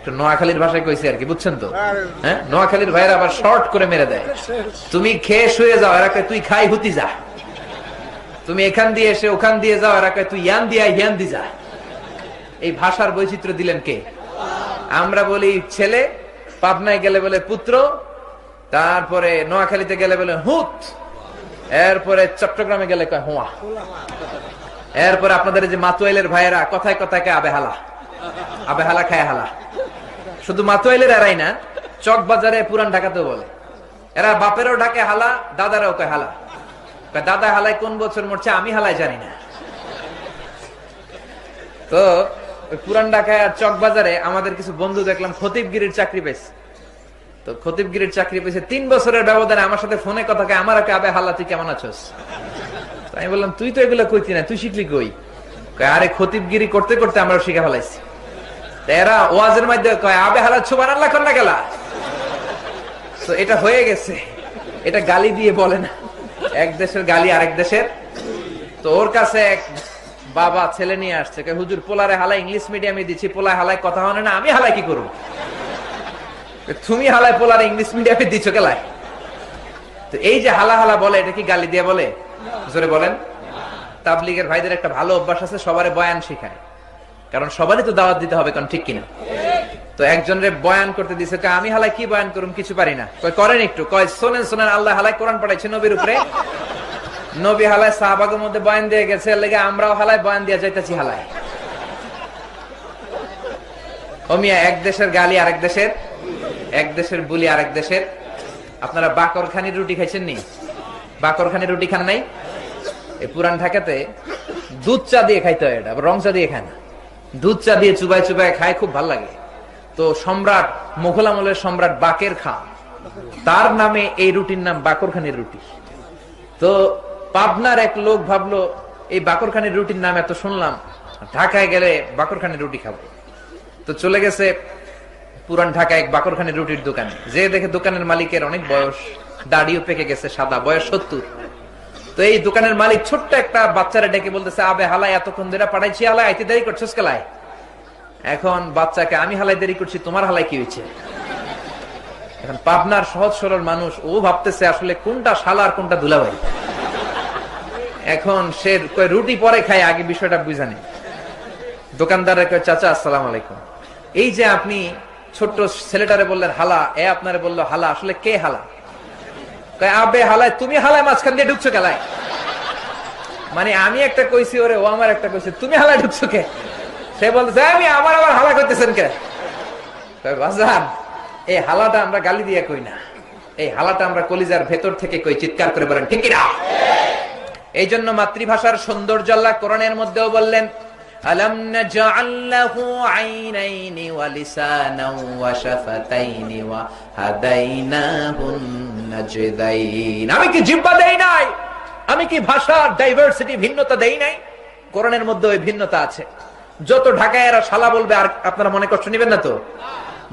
একটু নোয়াখালীর ভাষায় কইছি আর কি, বুঝছেন তো? হ্যাঁ, নোয়াখালীর ভাইয়েরা আবার শর্ট করে মেরে দেয়। তুমি খেয়ে শুয়ে যাও, এরা কয় তুই খাই হুতি যা। তুমি এখান দিয়ে এসে ওখান দিয়ে যাও, এরা কয় তুই ইয়ান দিয়া ইয়ান দি যা। এই ভাষার বৈচিত্র্য দিলেন কে? আমরা বলি ছেলে, পাবনায় গেলে বলে পুত্র, তারপরে নোয়াখালীতে গেলে বলে হুত, এরপরে চট্টগ্রামে গেলে কয় হুয়া, এরপরে আপনাদের যে মাতুয়াইলের ভাইয়েরা কথায় কথায় কে আবে হালা, আবে হালা খায় হালা। শুধু মাতুয়াইলের এরাই না, চক বাজারে পুরান ঢাকাতেও বলে। এরা বাপেরও ঢাকে হালা, দাদারাও কয় হালা। দাদা হালায় কোন বছর মরছে আমি হালায় জানি না। তো পুরান ঢাকায় আর চক বাজারে আমাদের কিছু বন্ধু দেখলাম খতিবগিরির চাকরি পেয়েছে। তো খতিবগিরির চাকরি পেয়েছে 3 বছরের ব্যবধানে আমার সাথে ফোনে কথা কয়, আমার আবে হালা তুই কেমন আছোস? আমি বললাম তুই তো এগুলো কইতি না, তুই শিখলি কই? আরে খতিবগিরি করতে করতে আমরা শিখে ফেলাইছি। এরা ওয়াজের মধ্যে কয় আবে হালা সুবহানাল্লাহ কন্যা গেলা। তো এটা হয়ে গেছে, এটা গালি দিয়ে বলে না, এক দেশের গালি আরেক দেশের। তো ওর কাছে এক বাবা ছেলে নিয়ে আসছে, হুজুর পোলারে হালাই ইংলিশ মিডিয়ামে দিচ্ছি, পোলায় হালায় কথা হয় না, আমি হালাই কি করব? তুমি হালায় পোলারে ইংলিশ মিডিয়ামে দিচ্ছ কেলায়? তো এই যে হালা হালা বলে, এটা কি গালি দিয়ে বলে? জোরে বলেন। তাবলীগের ভাইদের একটা ভালো অভ্যাস আছে, সবারে বয়ান শিখায়, কারণ সবারই তো দাওয়াত দিতে হবে, কারণ ঠিক কিনা? তো একজনের বয়ান করতে দিছে, আমি হালাই কি বয়ান করুম, কিছু পারি না। কয় করেন একটু, কয় শোনেন শোনেন, আল্লাহ হালাই কোরআন পাঠাইছে নবীর উপরে, নবী হালায় সাহাবাগের মধ্যে বয়ান দিয়ে গেছে, এর লাগি আমরাও হালায় বয়ান দিয়ে যাইতেছি হালায়। ও মিয়া, এক দেশের গালি আরেক দেশের, এক দেশের বুলি আরেক দেশের। আপনারা বাকরখানির রুটি খাইছেন নি? বাকরখানির রুটি খান নাই? এই পুরান ঢাকাতে দুধ চা দিয়ে খাইতে হয়, এটা রং চা দিয়ে খায় না, দুধ চা দিয়ে চুবাই চুবাই খায়, খুব ভাল লাগে। তো সম্রাট, মুঘল আমলের সম্রাট বাকের খাঁ, তার নামে এই রুটির নাম বাকরখানির রুটি। তো পাবনার এক লোক ভাবলো এই বাকরখানির রুটির নাম এত শুনলাম, ঢাকায় গেলে বাকরখানির রুটি খাবো। তো চলে গেছে পুরান ঢাকায় এক বাকরখানির রুটির দোকানে, যে দেখে দোকানের মালিকের অনেক বয়স, দাড়িও পেকে গেছে, সাদা, বয়স 70। তো এই দোকানের মালিক ছোট্ট একটা বাচ্চারা ডেকে বলতেছে, আবে হালাই এতক্ষণ ধরে পাঠাইছি, হালাই আইতে দেরি করছিস কেলায়? এখন বাচ্চাকে, আমি হালাই দেরি করছি, তোমার হালাই কি হয়েছে? এখন পাবনার সহজ সরল মানুষ, ও ভাবতেছে আসলে কোনটা শালা আর কোনটা দুলাভাই। এখন সে কয় রুটি পরে খায়, আগে বিষয়টা বুঝা নেই। দোকানদার কয়, চাচা আসসালাম আলাইকুম, এই যে আপনি ছোট্ট ছেলেটারে বললেন হালা, এ আপনারে বললো হালা, আসলে কে হালা? কয় আবে হালায়, তুমি হালায় মাঝখান দিয়ে ঢুকছো কেলায়? মানে আমি একটা কইছি ওরে, ও আমার একটা কইছে, তুমি হালায় ঢুকছো কে? সে বলতেছে আমি আমার আবার হালা করতেছেন কে? বাজান, এই হালাটা আমরা গালি দিয়ে কই না, এই হালাটা আমরা কলিজার ভেতর থেকে কই, চিৎকার করে বলেন ঠিক কিনা? এই জন্য মাতৃভাষার সৌন্দর্য আল্লাহ কোরআনের মধ্যেও বললেন, আলাম নাজআল লাহু আইনাইনি ওয়া লিসানান ওয়া শাফাতাইনি ওয়া হাদাইনাহুন নাজদাইন। আমি কি জিহ্বা দেই নাই? আমি কি ভাষার ডাইভার্সিটি, ভিন্নতা দেই নাই? কোরআনের মধ্যে ওই ভিন্নতা আছে। যত ঢাকায় এরা শালা বলবে, আর আপনারা মনে কষ্ট নেবেন না তো?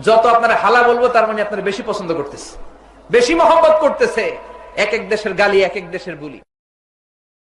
যত আপনারা হালা বলবো, তার মানে আপনারা বেশি পছন্দ করতেছে, বেশি মহব্বত করতেছে। এক এক দেশের গালি, এক এক দেশের বুলি।